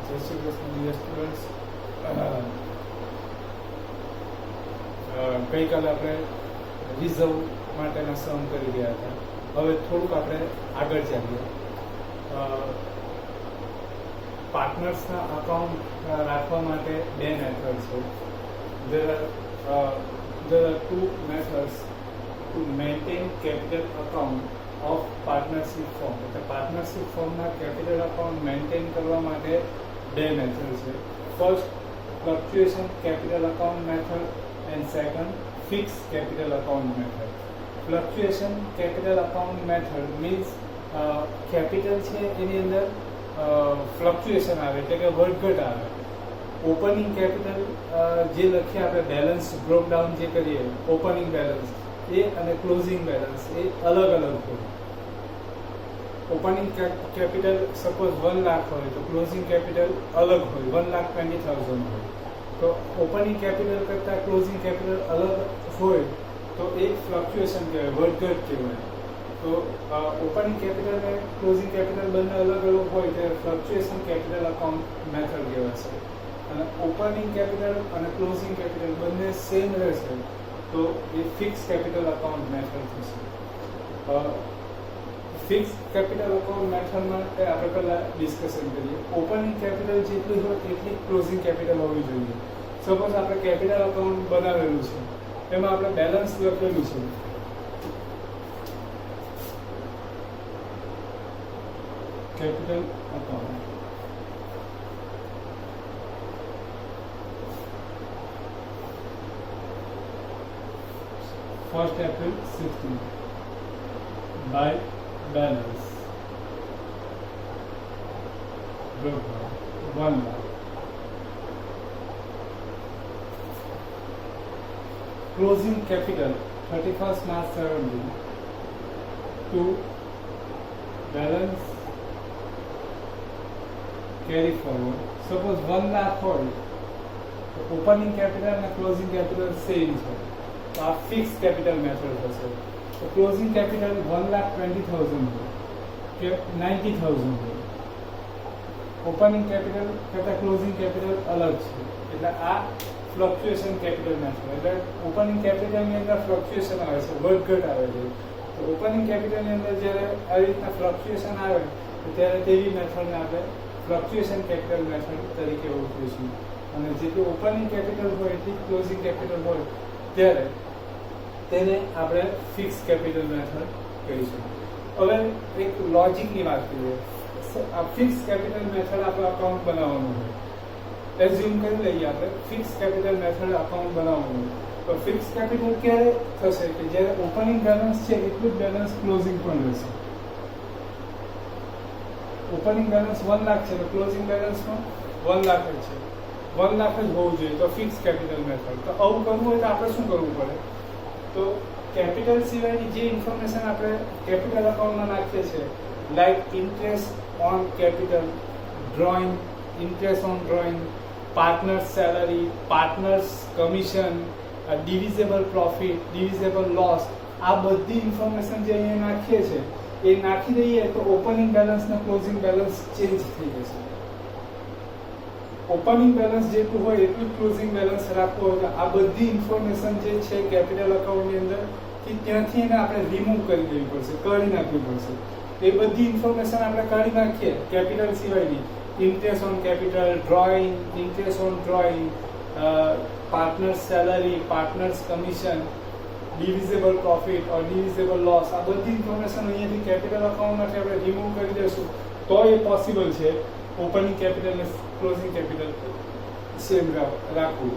જય Shri Krishna dear students. ગઈકાલે આપણે રિઝર્વ માટેના સમ કરી રહ્યા હતા. હવે થોડુંક આપણે આગળ ચાલીએ. પાર્ટનર્સના અકાઉન્ટ રાખવા માટે બે મેથડ છે. there are two methods to maintain capital account of partnership firm. એટલે પાર્ટનરશિપ ફર્મના કેપિટલ અકાઉન્ટ મેન્ટેન કરવા માટે બે મેથડ છે. First, fluctuation capital account method and second, fix capital account method. Fluctuation capital account method means capital છે એની અંદર fluctuation આવે એટલે કે વધઘટ આવે. ઓપનિંગ કેપિટલ જે લખીએ આપણે બેલેન્સ ડ્રોપ ડાઉન જે કરીએ ઓપનિંગ બેલેન્સ એ અને ક્લોઝિંગ બેલેન્સ એ અલગ અલગ હોય. ઓપનિંગ કેપિટલ સપોઝ 1 લાખ હોય તો ક્લોઝિંગ કેપિટલ અલગ હોય, 1,20,000 હોય. તો ઓપનિંગ કેપિટલ કરતાં ક્લોઝિંગ કેપિટલ અલગ હોય તો એ ફ્લક્ચ્યુએશન કહેવાય, વધઘટ કહેવાય. તો ઓપનિંગ કેપિટલ અને ક્લોઝિંગ કેપિટલ બંને અલગ અલગ હોય ત્યારે ફ્લક્ચ્યુએશન કેપિટલ અકાઉન્ટ મેથડ કહેવાશે. અને ઓપનિંગ કેપિટલ અને ક્લોઝિંગ કેપિટલ બંને સેમ રહેશે તો એ ફિક્સ કેપિટલ અકાઉન્ટ મેથડ થશે. ફિક્સ કેપિટલ અકાઉન્ટ મેથડમાં આપણે પહેલાં ડિસ્કશન કરીએ. ઓપનિંગ કેપિટલ જેટલી હોય એટલી ક્લોઝિંગ કેપિટલ હોવી જોઈએ. સપોઝ આપણે કેપિટલ અકાઉન્ટ બનાવેલું છે, એમાં આપણે બેલેન્સ લખેલું છે. Capital account First April 16 by balance 1 lakh. Closing capital 31st March 17 to balance carry forward. Suppose 1 lakh હોય તો opening capital અને closing capital same છે. તો આ ફિક્સ કેપિટલ મેથડ થશે. તો ક્લોઝિંગ કેપિટલ 1,20,000 હોય કે 90,000 હોય. ઓપનિંગ કેપિટલ કરતાં ક્લોઝિંગ કેપિટલ અલગ છે. એટલે આ ફ્લક્ચ્યુએશન કેપિટલ મેથડ. એટલે ઓપનિંગ કેપિટલની અંદર ફ્લક્ચ્યુએશન આવે છે, વધઘટ આવે છે. તો ઓપનિંગ કેપિટલની અંદર જ્યારે આવી રીતના ફ્લક્ચ્યુએશન આવે ત્યારે તેવી મેથડને આપણે ફ્લક્ચ્યુએશન કેપિટલ મેથડ તરીકે ઓળખીશું. અને જેટલું ઓપનિંગ કેપિટલ હોય એટલી ક્લોઝિંગ કેપિટલ હોય ત્યારે તેને આપણે ફિક્સ કેપિટલ મેથડ કહીશું. હવે એક લોજિકની વાત કરીએ. આ ફિક્સ કેપિટલ મેથડ આપણે અકાઉન્ટ બનાવવાનું હોય. એઝ્યુમ કરી લઈએ આપણે ફિક્સ કેપિટલ મેથડ અકાઉન્ટ બનાવવાનું હોય. તો ફિક્સ કેપિટલ ક્યારે થશે કે જ્યારે ઓપનિંગ બેલેન્સ છે એટલું જ બેલેન્સ ક્લોઝિંગ પણ રહેશે. ઓપનિંગ બેલેન્સ 1 લાખ છે તો ક્લોઝિંગ બેલેન્સ પણ 1 લાખ જ છે. 1 લાખ જ હોવું જોઈએ તો ફિક્સ કેપિટલ મેથડ. તો આવું કરવું હોય તો આપણે શું કરવું પડે? તો કેપિટલ સિવાયની જે ઇન્ફોર્મેશન આપણે કેપિટલ અકાઉન્ટમાં નાખીએ છીએ, like interest on capital, drawing, interest on drawing, partners salary, partners commission, divisible profit, divisible loss, આ બધી ઇન્ફોર્મેશન જે અહીંયા નાખીએ છીએ એ નાખી દઈએ તો ઓપનિંગ બેલેન્સ ને ક્લોઝિંગ બેલેન્સ ચેન્જ થઈ જશે. ઓપનિંગ બેલેન્સ જેટલું હોય એટલું ક્લોઝિંગ બેલેન્સ રાખવું હોય તો આ બધી ઇન્ફોર્મેશન જે છે કેપિટલ અકાઉન્ટની અંદર ત્યાંથી એને આપણે રિમૂવ કરી દેવી પડશે, કાઢી નાખવી પડશે. એ બધી ઇન્ફોર્મેશન આપણે કાઢી નાખીએ કેપિટલ સિવાયની, interest on capital, drawing, interest on drawing, partners salary, partners commission, divisible profit or divisible loss, આ બધી ઇન્ફોર્મેશન અહીંયાથી કેપિટલ અકાઉન્ટમાંથી આપણે રિમૂવ કરી દઈશું તો એ પોસિબલ છે ઓપનિંગ કેપિટલ અને ક્લોઝિંગ કેપિટલ સેમ રાખવું.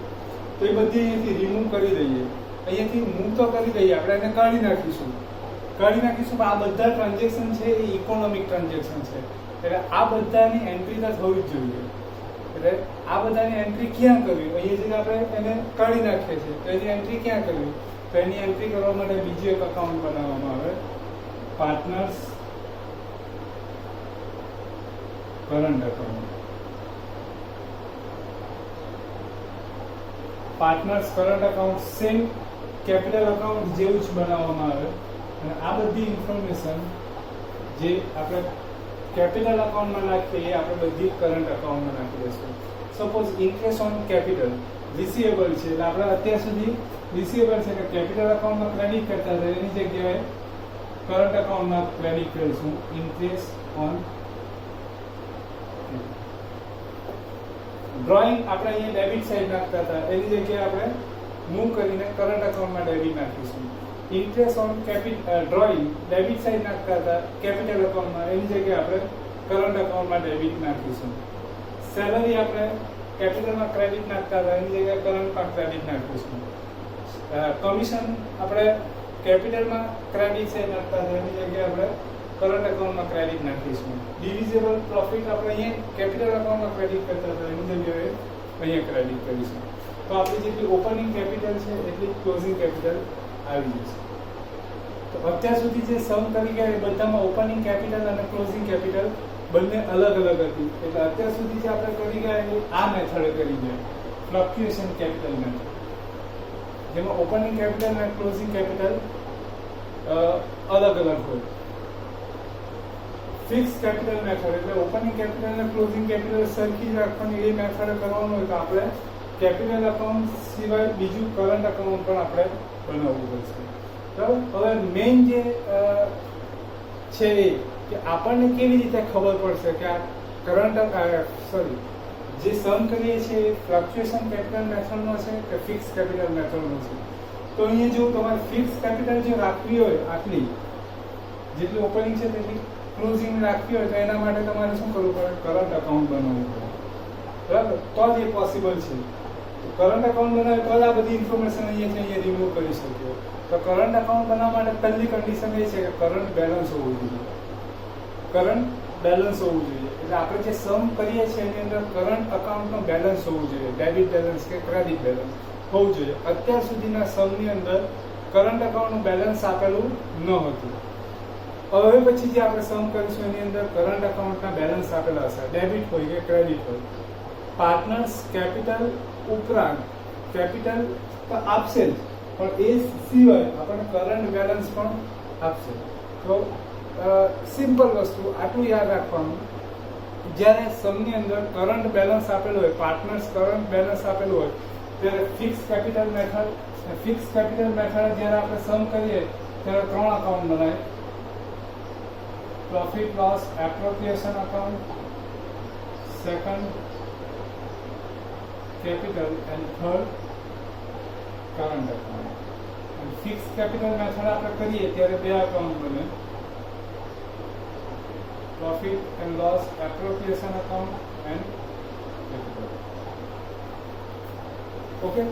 તો એ બધી અહીંયાથી રિમૂવ કરી દઈએ. અહીંયાથી મૂવ તો કરી દઈએ, આપણે એને કાઢી નાખીશું. પણ આ બધા ટ્રાન્ઝેક્શન છે એ ઇકોનોમિક ટ્રાન્ઝેક્શન છે. એટલે આ બધાની એન્ટ્રી તો થવી જ જોઈએ. એટલે આ બધાની એન્ટ્રી ક્યાં કરવી? અહીંયાથી આપણે એને કાઢી નાખીએ છીએ તો એની એન્ટ્રી ક્યાં કરવી? તો એની એન્ટ્રી કરવા માટે બીજું એક અકાઉન્ટ બનાવવામાં આવે, partners current account. Partners current account same capital account જેવું જ બનાવવામાં આવે અને આ બધી ઇન્ફોર્મેશન જે આપણે કેપિટલ અકાઉન્ટમાં નાખીએ એ આપણે બધી કરંટ અકાઉન્ટમાં નાખી દઈશું. Suppose interest on capital receivable છે, એટલે આપણે અત્યાર સુધી રિસીવેબલ છે કે કેપિટલ અકાઉન્ટમાં ક્રેડિટ કરતા હતા, એની જગ્યાએ કરંટ અકાઉન્ટમાં ક્રેડિટ કરીશું. ઇન્ટરેસ્ટ ઓન ડ્રોઈંગ આપણે અહીંયા ડેબિટ સાઈડ નાખતા હતા, એની જગ્યાએ આપણે મૂવ કરીને કરંટ અકાઉન્ટમાં ડેબિટ નાખીશું. Interest on drawing debit side નાખતા હતા કેપિટલ અકાઉન્ટમાં, એની જગ્યાએ આપણે કરંટ અકાઉન્ટમાં ડેબિટ નાખીશું. સેલરી આપણે કેપિટલમાં ક્રેડિટ નાખતા હતા, એની જગ્યાએ કરંટમાં ક્રેડિટ નાખીશું. કમિશન આપણે કેપિટલમાં ક્રેડિટ સાઈડ નાખતા હતા, એની જગ્યાએ આપણે કરંટ અકાઉન્ટમાં ક્રેડિટ નાખીશું. ડિવિઝેબલ પ્રોફિટ આપણે અહીંયા કેપિટલ અકાઉન્ટમાં ક્રેડિટ કરતા હતા, એની જગ્યાએ અહીંયા ક્રેડિટ કરીશું. તો આપણી જેટલી ઓપનિંગ કેપિટલ છે એટલી ક્લોઝિંગ કેપિટલ આવી જશે. તો અત્યાર સુધી જે સમ કરી ગયા એ બધામાં ઓપનિંગ કેપિટલ અને ક્લોઝિંગ કેપિટલ બંને અલગ અલગ હતી. એટલે અત્યાર સુધી જે આપણે કરી ગયા એ આ મેથડે કરી ગયા, ફ્લક્ચ્યુએશન કેપિટલ મેથડ, જેમાં ઓપનિંગ કેપિટલ અને ક્લોઝિંગ કેપિટલ અલગ અલગ હોય. ફિક્સ કેપિટલ મેથડ એટલે ઓપનિંગ કેપિટલ અને ક્લોઝિંગ કેપિટલ સરખી જ રાખવાની, એ મેથડ કરવાનું હોય તો આપણે કેપિટલ અકાઉન્ટ સિવાય બીજું કરંટ અકાઉન્ટ પણ આપણે બનાવવું પડશે. બરાબર. હવે મેઇન જે છે એ કે આપણને કેવી રીતે ખબર પડશે કે આ કરંટ જે સમ કરીએ છીએ એ ફ્લક્ચ્યુએશન કેપિટલ મેથડનો છે કે ફિક્સ કેપિટલ મેથડનો છે. તો અહીંયા જો તમારે ફિક્સ કેપિટલ જે રાખવી હોય, આટલી જેટલી ઓપનિંગ છે તેટલી ક્લોઝિંગ રાખવી હોય તો એના માટે તમારે શું કરવું પડે? કરંટ અકાઉન્ટ બનાવવું પડે. બરાબર. તો જ એ પોસિબલ છે. કરંટ અકાઉન્ટ બનાવે તો જ આ બધી ઇન્ફોર્મેશન અહીંયા રિમૂવ કરી શકીએ. તો કરંટ અકાઉન્ટ બનાવવા માટે પહેલી કન્ડિશન એ છે કે કરંટ બેલેન્સ હોવું જોઈએ. કરંટ બેલેન્સ હોવું જોઈએ એટલે આપણે જે સમ કરીએ છીએ એની અંદર કરંટ અકાઉન્ટનું બેલેન્સ હોવું જોઈએ, ડેબિટ બેલેન્સ કે ક્રેડિટ બેલેન્સ હોવું જોઈએ. અત્યાર સુધીના સમની અંદર કરંટ અકાઉન્ટનું બેલેન્સ આપેલું ન હતું. હવે પછી જે આપણે સમ કરીશું એની અંદર કરંટ અકાઉન્ટના બેલેન્સ આપેલા હશે, ડેબિટ હોય કે ક્રેડિટ હોય. પાર્ટનર્સ કેપિટલ ઉપરાંત કેપિટલ તો આપશે જ, પણ એ સિવાય આપણને કરંટ બેલેન્સ પણ આપશે. તો સિમ્પલ વસ્તુ આટલું યાદ રાખવાનું, જ્યારે સમની અંદર કરંટ બેલેન્સ આપેલું હોય, પાર્ટનર્સ કરંટ બેલેન્સ આપેલું હોય, ત્યારે ફિક્સ કેપિટલ મેથડ જ્યારે આપણે સમ કરીએ ત્યારે 3 અકાઉન્ટ બનાય: profit loss appropriation account, second capital and third current account. અને ફિક્સ કેપિટલ મેથડ આપણે કરીએ ત્યારે 2 અકાઉન્ટ બને: profit and loss appropriation account and capital. Okay,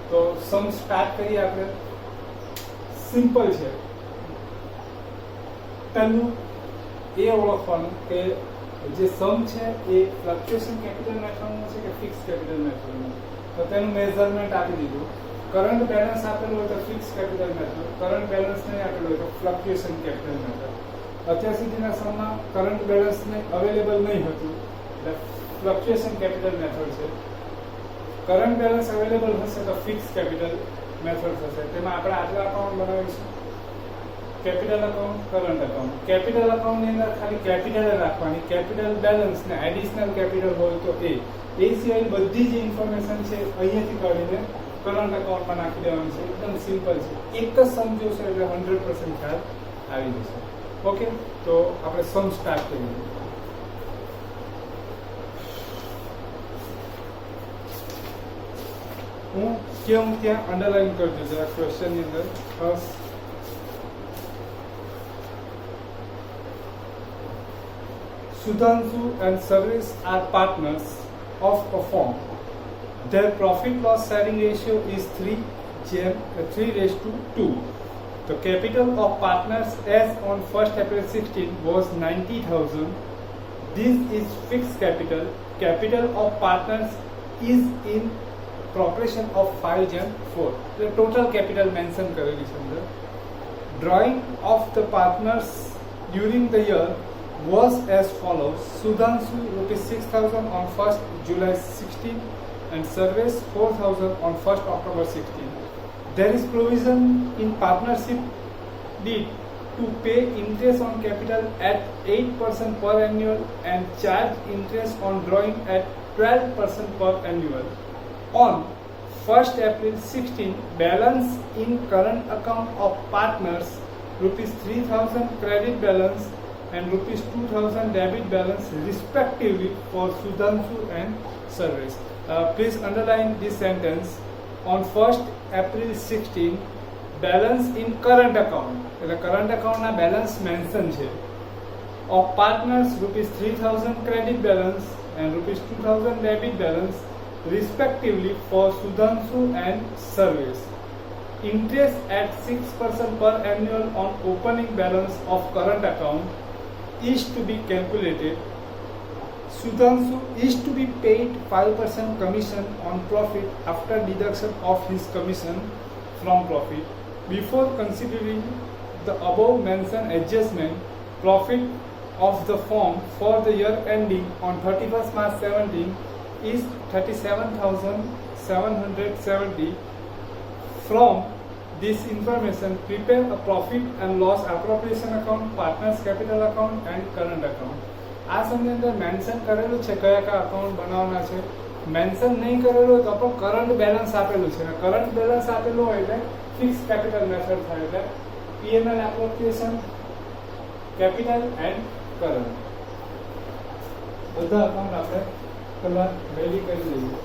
તો સમ સ્ટાર્ટ કરીએ આપણે. સિમ્પલ છે. પહેલું એ ઓળખવાનું કે જે સમ છે એ ફ્લક્ચ્યુએશન કેપિટલ મેથડનું છે કે ફિક્સ કેપિટલ મેથડનું. તો તેનું મેઝરમેન્ટ આપી દીધું. કરંટ બેલેન્સ આપેલું હોય તો fix capital method, current balance નહીં આપેલું હોય તો ફ્લક્ચ્યુએશન કેપિટલ મેથડ. અત્યાર સુધીના સમયમાં કરંટ બેલેન્સને અવેલેબલ નહીં હતું એટલે ફ્લક્ચ્યુએશન કેપિટલ મેથડ છે. કરંટ બેલેન્સ અવેલેબલ હશે તો ફિક્સ કેપિટલ મેથડ થશે. તેમાં આપણે આટલા અકાઉન્ટ બનાવીશું: capital account, current account. Capital અકાઉન્ટની અંદર ખાલી કેપિટલ રાખવાની, કેપિટલ બેલેન્સ ને એડિશનલ કેપિટલ હોય તો એ સિવાય બધી જ ઇન્ફોર્મેશન છે અહીંયાથી કાઢીને કરંટ અકાઉન્ટમાં નાખી દેવાની છે. એકદમ સિમ્પલ છે. એક જ સમ જોશે એટલે 100% ખ્યાલ આવી જશે. ઓકે, તો આપણે સમ સ્ટાર્ટ કરીએ. હું ત્યાં અંડરલાઈન કરજો જરા ક્વેશ્ચનની અંદર. Sudhanshu and Sarvesh are partners of a firm. Their profit loss sharing ratio is 3:2. The capital of partners as on 1st April 16 was 90,000. This is fixed capital. Capital of partners is in proportion of 5 and 4. The total capital mentioned करेगी समझो. Drawing of the partners during the year was as follows: Sudhanshu ₹6,000 on 1st July 16 and Sarvesh 4,000 on 1st October 16. There is provision in partnership deed to pay interest on capital at 8% per annual and charge interest on drawing at 12% per annual. On 1st April 16, balance in current account of partners rupees 3000 credit balance and rupees 2000 debit balance respectively for Sudhanshu and Sarvesh. Please underline this sentence. On 1st April 16, balance in current account, એટલે current account ના balance mention છે, of partners rupees 3000 credit balance and rupees 2000 debit balance respectively for Sudhanshu and Sarvesh. Interest at 6% per annual on opening balance of current account is to be calculated. Sudhanshu is to be paid 5% commission on profit after deduction of his commission from profit. Before considering the above mentioned adjustment, profit of the firm for the year ending on 31st March 17 is 37,770. From this information, prepare a profit and loss appropriation account, partners capital account and current account. આ સમયની અંદર mention કરેલું છે કયા કયા account બનાવવાના છે. Mention નહીં કરેલું હોય તો પણ કરંટ બેલેન્સ આપેલું છે. કરંટ બેલેન્સ આપેલું હોય એટલે ફિક્સ કેપિટલ મેથડ થાય, એટલે P&L application capital end current બધા અકાઉન્ટ આપણે પહેલા રેડી કરી લઈએ.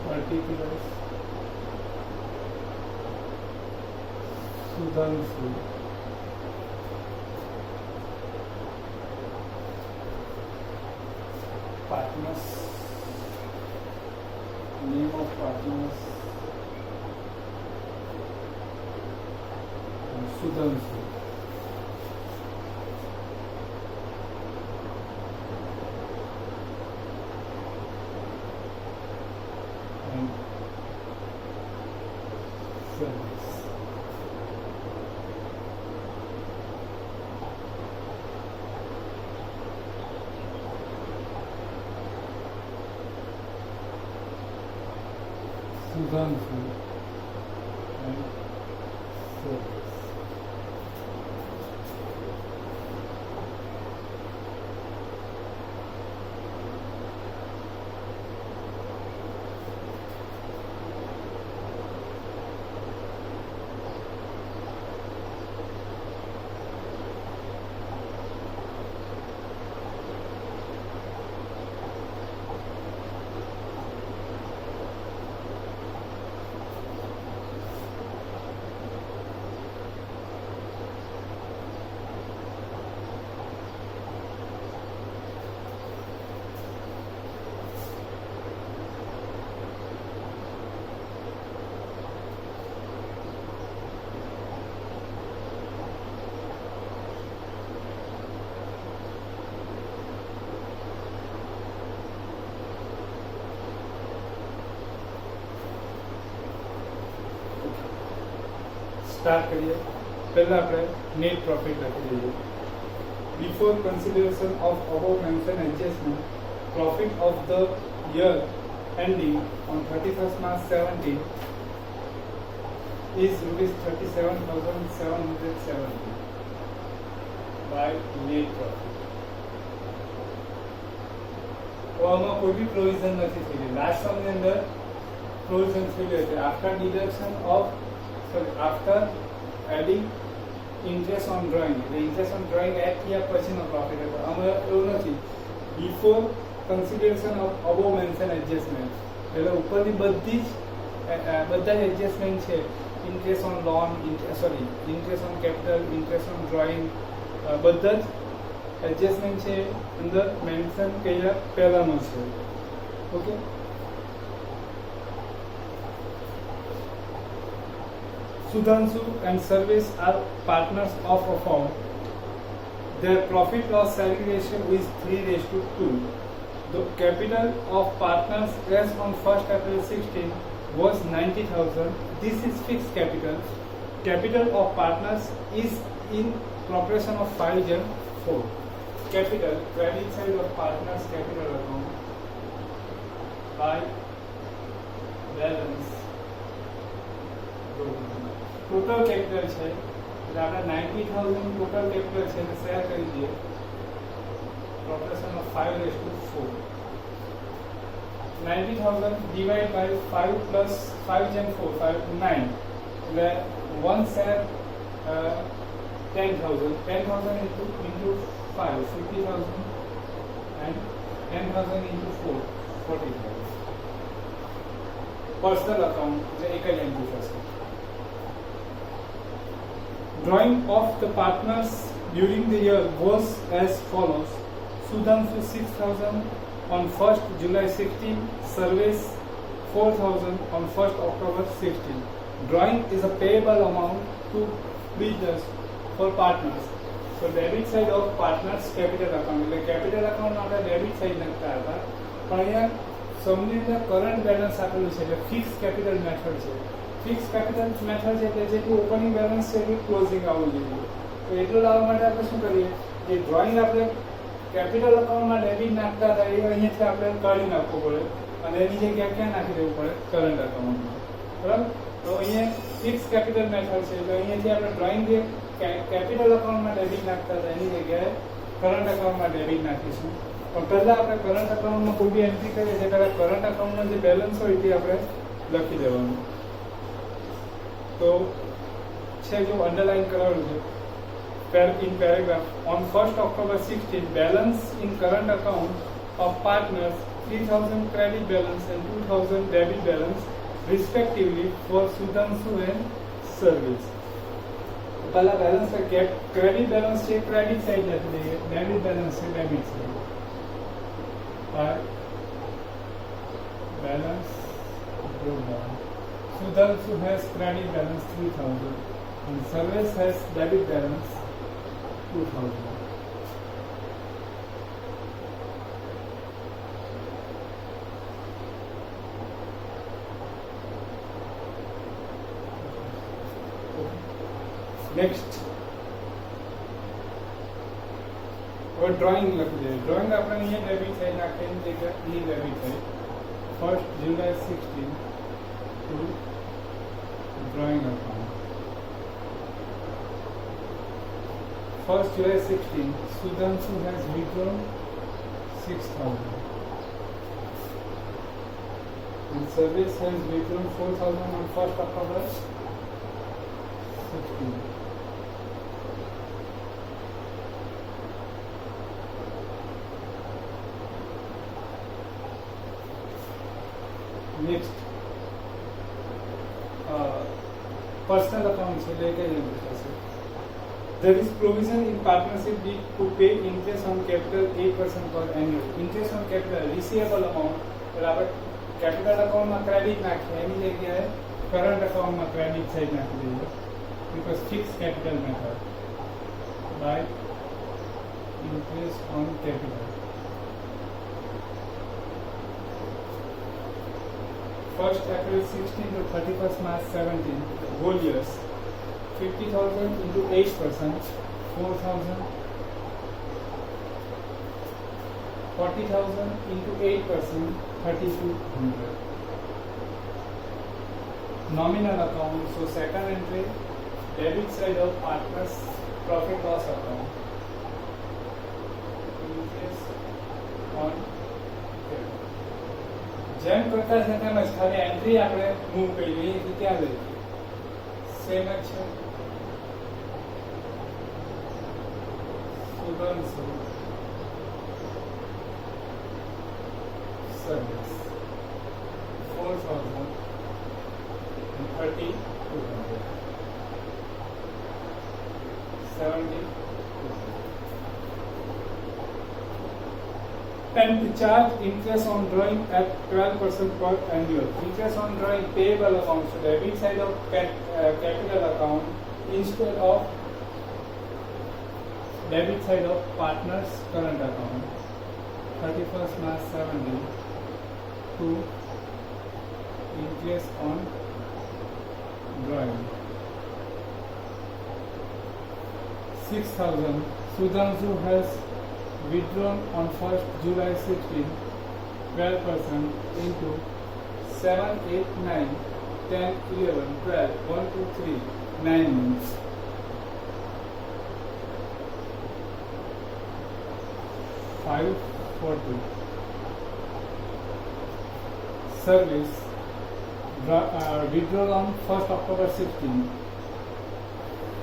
Particulars Sudhanshu partners, name of partners and Sudhanshu. Sudhanshu and Sarvesh. Start કરીએ. પહેલા આપણે નેટ પ્રોફિટ લખી દઈએ. Before consideration of above mention adjustment, profit of the year ending on 31st March 17 is rupees 37,770 by net profit. તો આમાં કોઈ બી provision નથી થઈ. લાસ્ટ સમની અંદર પ્રોવિઝન થઈ છે after deduction of after adding interest on drawing. એટલે ઇન્ટરેસ્ટ ઓન ડ્રોઈંગ એડ થયા પછીનો પ્રોફિટ હતો. આમાં એવું નથી. Before consideration of above mention adjustment, એટલે ઉપરની બધી જ બધા જ એડજસ્ટમેન્ટ છે. Interest on loan, interest on capital, interest on drawing, બધા જ એડજસ્ટમેન્ટ છે અંદર મેન્શન કર્યા પહેલાનો છે. Okay, Sudhanshu and Service are partners of a firm. Their profit loss sharing ratio is 3:2. The capital of partners as on 1st April 16 was 90,000. This is fixed capital. Capital of partners is in proportion of 5:4. Capital, credit side of partners capital account by balance. Total capital છે એટલે આપણે 90,000 total capital છે એને share કરી દઈએ. proportion of 5:4. 90,000 divided by 5 plus 5 and 4, 5, 9. એટલે one share 10,000. 10,000 into 5, 50,000, and 10,000 into 4, 40,000. Personal account એટલે એક જ એન્ટ્રી થશે. Drawing of the partners during the year was as follows. Sudhanshu 6,000 on 1st July 16, Service 4,000 on 1st October 16. Drawing is a payable amount to business for partners. So debit side of partners capital account. એટલે capital account આપણે debit side લખતા હતા, પણ અહીંયા સમની અંદર current balance આપેલું છે એટલે ફિક્સ કેપિટલ મેથડ છે. ફિક્સ કેપિટલ મેથડ છે એટલે જેટલું ઓપનિંગ બેલેન્સ છે એટલું ક્લોઝિંગ આવવું જોઈએ. તો એટલું લાવવા માટે આપણે શું કરીએ, જે ડ્રોઈંગ આપણે કેપિટલ અકાઉન્ટમાં ડેબિટ નાખતા હતા એ અહીંયાથી આપણે કાઢી નાખવું પડે અને એની જગ્યાએ ક્યાં નાખી દેવું પડે, કરંટ અકાઉન્ટમાં. બરાબર, તો અહીંયા ફિક્સ કેપિટલ મેથડ છે એટલે અહીંયાથી આપણે ડ્રોઈંગ જે કેપિટલ અકાઉન્ટમાં ડેબિટ નાખતા હતા એની જગ્યાએ કરંટ અકાઉન્ટમાં ડેબિટ નાખીશું. પણ પહેલાં આપણે કરંટ અકાઉન્ટમાં કોઈ બી એન્ટ્રી કરીએ છીએ ત્યારે કરંટ અકાઉન્ટમાં જે બેલેન્સ હોય તે આપણે લખી દેવાનું. તો છે જો અંડરલાઈન કરાવેલું છે in paragraph. On 1st October 16, balance in current account of partners 3,000 credit balance and 2,000 debit balance respectively for Sudhanshu and Service. પહેલા બેલેન્સ ક્રેડિટ બેલેન્સ છે ક્રેડિટ સાઈડ લખી દઈએ, ડેબિટ બેલેન્સ છે debit side. balance broke down. Sudhanshu has credit balance 3,000 and Service has debit balance 2,000. Next, और drawing लख दे. Drawing આપણે અહીંયા debit side નાખીને જગ્યા એ debit side 1st July 16 to drawing account. 1st July 16, Sudhanshu has withdrawn 6,000 and Service has withdrawn 4,000 on 1st October 16. Next, personal account से लेकर there is provision in partnership deed to pay interest on capital 8% per annum. Interest on capital receivable amount पर आप capital account में credit नाखिए any जगह current account में credit side नाखी दीजिए because fixed capital method by interest on capital. 1st April 16 to 31st March 17, whole years. 50,000 into 8%, 4,000. 40,000 into 8%, 3,200. Nominal account. So second entry, debit side of partners profit loss account. Interest on credit. જેમ કરતા છે તેમ જ ખાલી entry આપણે move કરી લઈએ તો ક્યાં લઈએ સેમ જ છે Sudhanshu service 4,000 and 3,200 70 and to charge interest on drawing at 12% per annual. Interest on drawing payable account, so debit side of capital account instead of debit side of partners current account. 31st March 70 to interest on drawing. 6,000. Sudhanshu has withdrawn on 1st July 16, 12% into 7, 8, 9, 10, 11, 12, 1, 2, 3, 9 months. Five, 40. Service withdrawal on 1st October 16,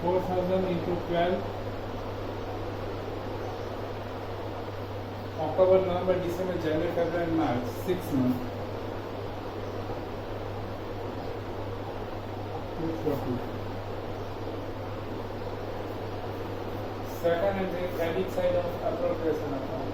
4,000 into 12, October, November, December, January, February, March, 6 months. 240. Second entry, credit side of appropriation account.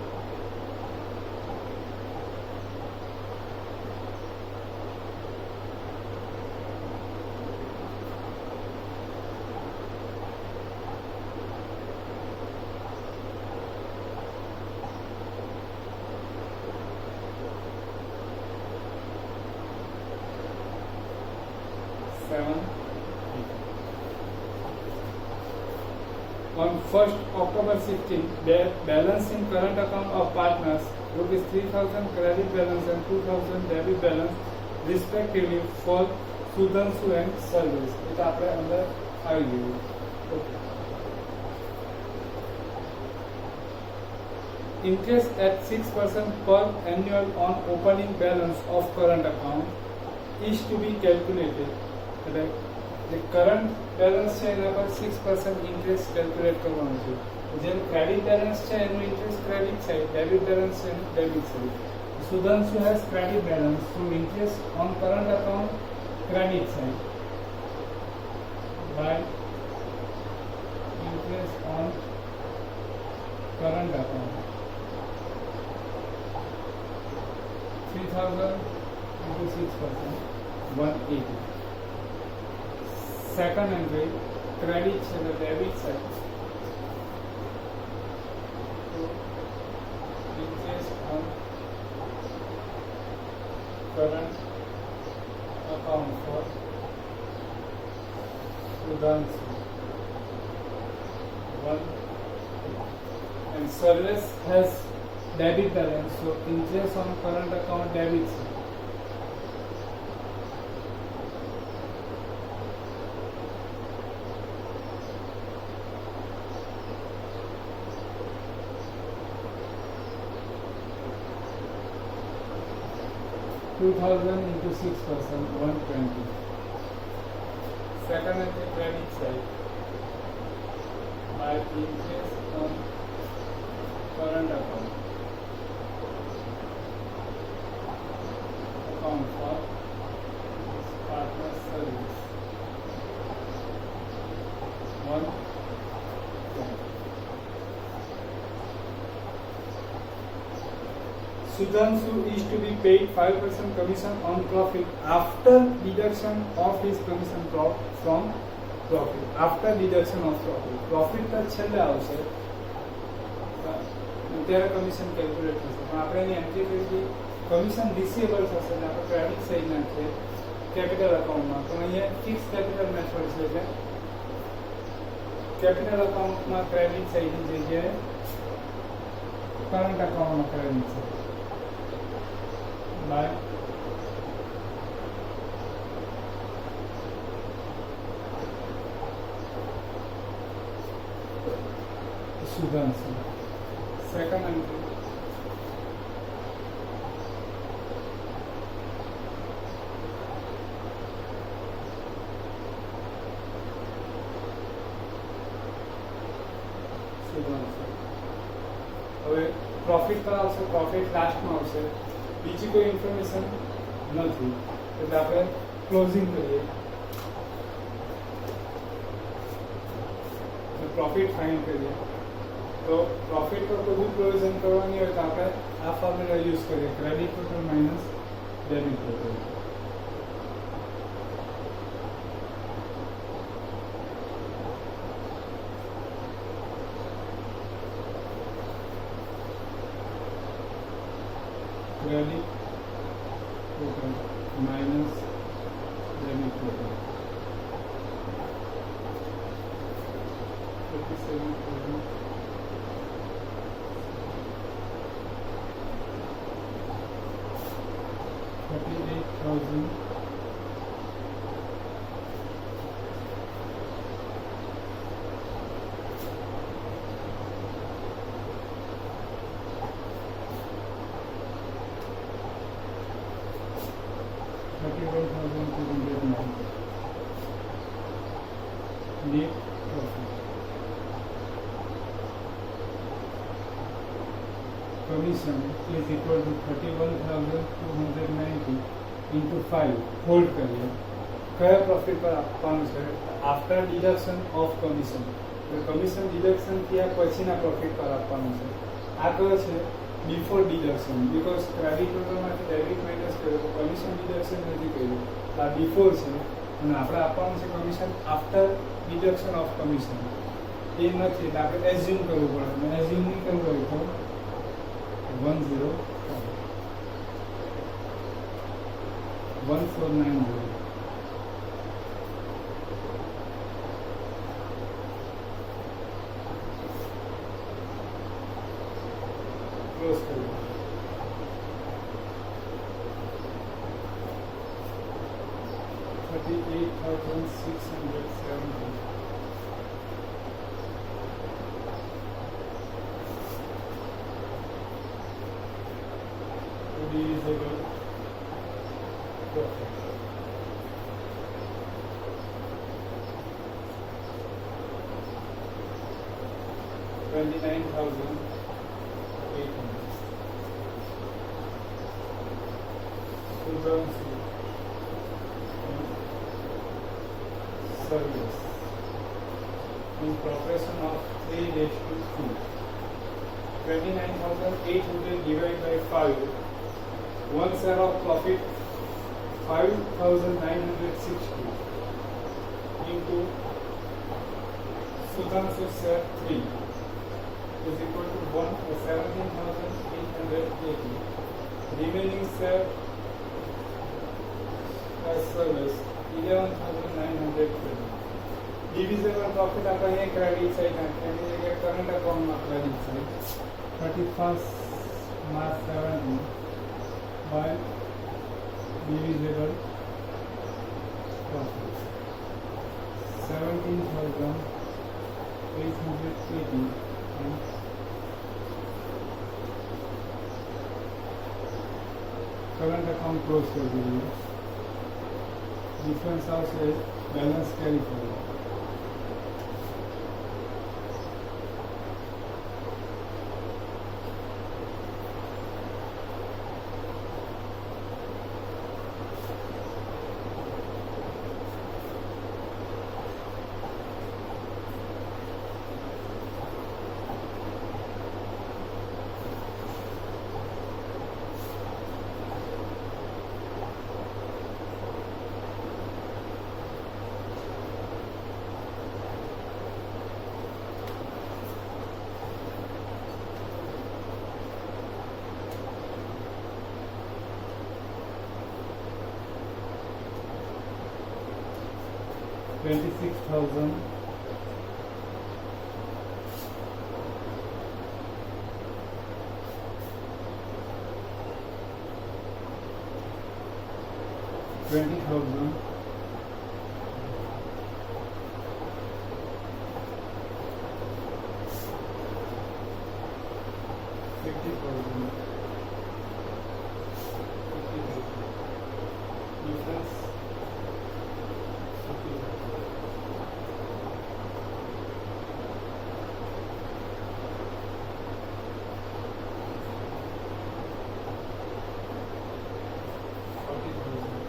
On 1st October 16, balance in current account of partners rupees 3,000 credit balance and 2,000 debit balance respectively for Sudhanshu and Service. It આપણે અંદર આવી ગયું. Okay. Interest at 6% per annual on opening balance of current account is to be calculated. The current balance છે એના પર 6% interest calculate કરવાનું છે. જેમ ક્રેડિટ બેલેન્સ છે એનું interest credit side, debit balance છે એનું debit side. Sudhanshu has credit balance, so interest on current account credit side by interest on current account 3,000 into 6%, 180. Second entry, credit to the debit side. So, interest on current account for Sudhanshu. One. And Service has debit balance, so interest on current account debit side. 2,000 into 6%, 120. Second at the credit side, by interest on current account for partner service. 120. Sudhanshu is to be paid 5% commission on profit after deduction of his commission from profit. After deduction of profit. Profit તો છેલ્લે આવશે ત્યારે commission calculate થશે. પણ આપણે એની entry કરી commission receivable થશે એટલે આપણે ક્રેડિટ સાઈડ નાખીએ કેપિટલ અકાઉન્ટમાં. પણ અહીંયા ફિક્સ કેપિટલ મેથડ છે એટલે कैपिटल अकाउंट में क्रेडिट साइड की जगह करंट अकाउंट में credit side by Sudhanshu second entry હવે પ્રોફિટ પર આવશે પ્રોફિટ લાસ્ટમાં આવશે બીજી કોઈ ઇન્ફોર્મેશન નથી એટલે આપણે ક્લોઝિંગ કરીએ પ્રોફિટ ફાઇન્ડ કરીએ તો પ્રોફિટ પર કોઈ બી પ્રોવિઝન કરવાની હોય તો આપણે આ ફોર્મ્યુલા યુઝ કરીએ credit total minus debit total credit total minus debit total 37,000 38,000 31,290 net profit. Commission is equal to 31,290 into 5 hold करिए कया प्रॉफिट पर આપવાનું છે आफ्टर डिडक्शन ऑफ कमीशन तो कमीशन डिडक्शन किया પછીના प्रॉफिट पर આપવાનું છે આ કયો છે before deduction because credit total में डेबिट माइनस करो तो कमीशन डिडक्शन नहीं करो आ बिफोर से અને આપણે આપવાનું છે commission after deduction of commission એ નથી એટલે આપણે એઝ્યુમ કરવું પડે અને એઝ્યુમ નહીં કરવું હોય તો 10 1490 क्लोज करिए 38,670 divisible profit. $29,800. Service in proportion of 3:2. 29,800 divided by 5. One share of profit 5,960 into Sudhanshu share 3 is equal to 17,880. Remaining share as service 11,920. Divisible profit આપણે અહીં ક્રેડિટ સાઇડ નાખીએ એની જગ્યાએ કરંટ અકાઉન્ટમાં credit side 31st March 17 by divisible profit 17,880 and current account close कर दीजिए difference આવશે balance carry forward $26,800 20,000 50,000 difference 40,000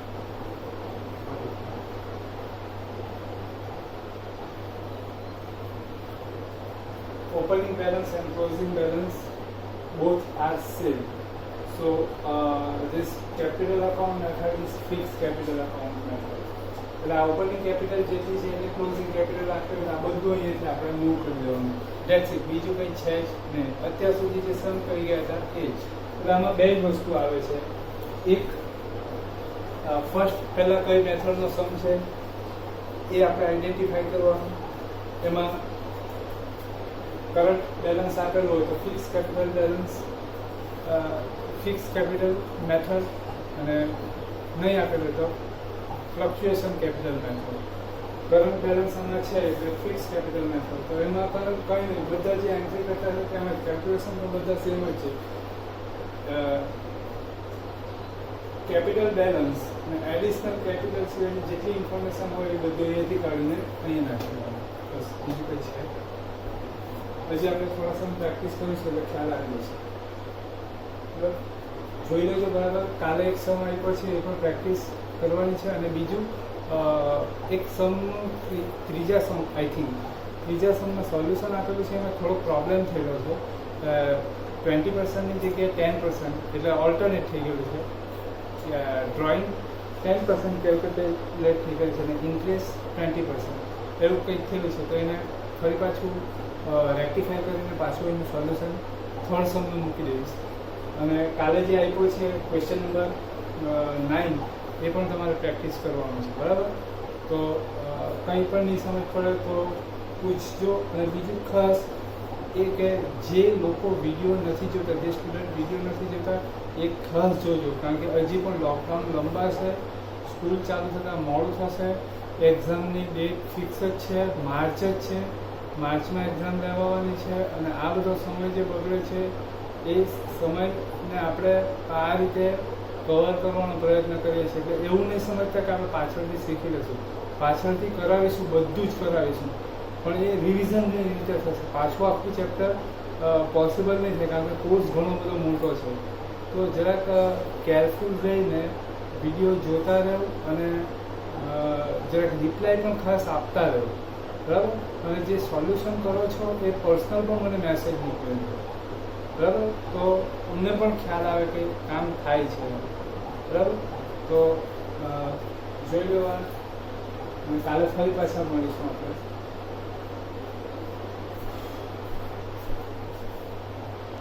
opening balance and closing balance both are same. So this capital account method is fixed capital account method. એટલે આ opening capital જેટલી છે એટલે closing capital આખરે આ બધું અહીંયાથી આપણે મૂવ કરી દેવાનું. ધેટ્સ ઇટ, બીજું કંઈ છે જ નહીં. અત્યાર સુધી જે સમ કરી ગયા હતા એ જ. એટલે આમાં બે જ વસ્તુ આવે છે. એક ફર્સ્ટ પહેલાં કઈ મેથડનો સમ છે એ આપણે આઈડેન્ટિફાઈ કરવાનું. એમાં કરંટ બેલેન્સ આપેલું હોય તો fix capital balance, fix capital method, અને નહીં આપેલું તો fluctuation capital method. Current balance હમણાં છે એટલે ફિક્સ કેપિટલ મેથડ. તો એમાં પણ કંઈ નહીં, બધા જે એન્ટ્રી કરતા છે તેમાં કેલ્ક્યુલેશન તો બધા સેમ જ છે. કેપિટલ બેલેન્સ અને એડિશનલ કેપિટલ સિવાયની જેટલી ઇન્ફોર્મેશન હોય એ બધું અહીંયાથી કાઢીને અહીંયા નાખવાનું. બસ બીજું કંઈ છે. હજી આપણે થોડા સમય પ્રેક્ટિસ કરીશું એટલે ખ્યાલ આવી જશે. બરાબર, જોઈ લેજો બરાબર. કાલે એક સમ આપ્યો છે એ પણ પ્રેક્ટિસ કરવાની છે. અને બીજું એક સમનું ત્રીજા સમ, આઈ થિંક ત્રીજા સમમાં સોલ્યુશન આપેલું છે એમાં થોડો પ્રોબ્લેમ થયેલો છે. 20%ની જગ્યાએ 10%, એટલે ઓલ્ટરનેટ થઈ ગયેલું છે. ડ્રોઈંગ 10% કેલ્ક્યુલેટ થઈ ગયેલું છે અને ઇન્ટરેસ્ટ 20%, એવું કંઈક થયેલું છે. તો એને ફરી પાછું રેક્ટિફાઈ કરીને પાછું એનું સોલ્યુશન થર્ડ સમનું મૂકી દઈશ. અને કાલે જે આપ્યો છે ક્વેશ્ચન નંબર 9 એ પણ તમારે પ્રેક્ટિસ કરવાનું છે. બરાબર, તો કંઈ પણ નહીં સમજ પડે તો પૂછજો. અને બીજું ખાસ એ કે જે લોકો વિડીયો નથી જોતા, જે સ્ટુડન્ટ વિડીયો નથી જોતા એ ખાસ જોજો. કારણ કે હજી પણ લોકડાઉન લંબાશે, સ્કૂલ ચાલુ થતાં મોડું થશે. એક્ઝામની ડેટ ફિક્સ જ છે, માર્ચ જ છે. માર્ચમાં એક્ઝામ લેવાની છે. અને આ બધો સમય જે બગડે છે એ સમયને આપણે આ રીતે કવર કરવાનો પ્રયત્ન કરીએ છીએ. એટલે એવું નહીં સમજતા કે આપણે પાછળથી શીખી લઈશું. પાછળથી કરાવીશું, બધું જ કરાવીશું, પણ એ રિવિઝનની રીતે થશે. પાછું આખું ચેપ્ટર પોસિબલ નહીં થાય કારણ કે કોર્સ ઘણો બધો મોટો છે. તો જરાક કેરફુલ રહીને વિડીયો જોતા રહો અને જરાક રિપ્લાય પણ ખાસ આપતા રહો. બરાબર, અને જે સોલ્યુશન કરો છો એ પર્સનલ પણ મને મેસેજ મોકલજો. બરાબર, તો અમને પણ ખ્યાલ આવે કે કામ થાય છે. બરાબર, તો જોઈ લેવા અને કાલે ફરી પાછા મળીશું આપણે.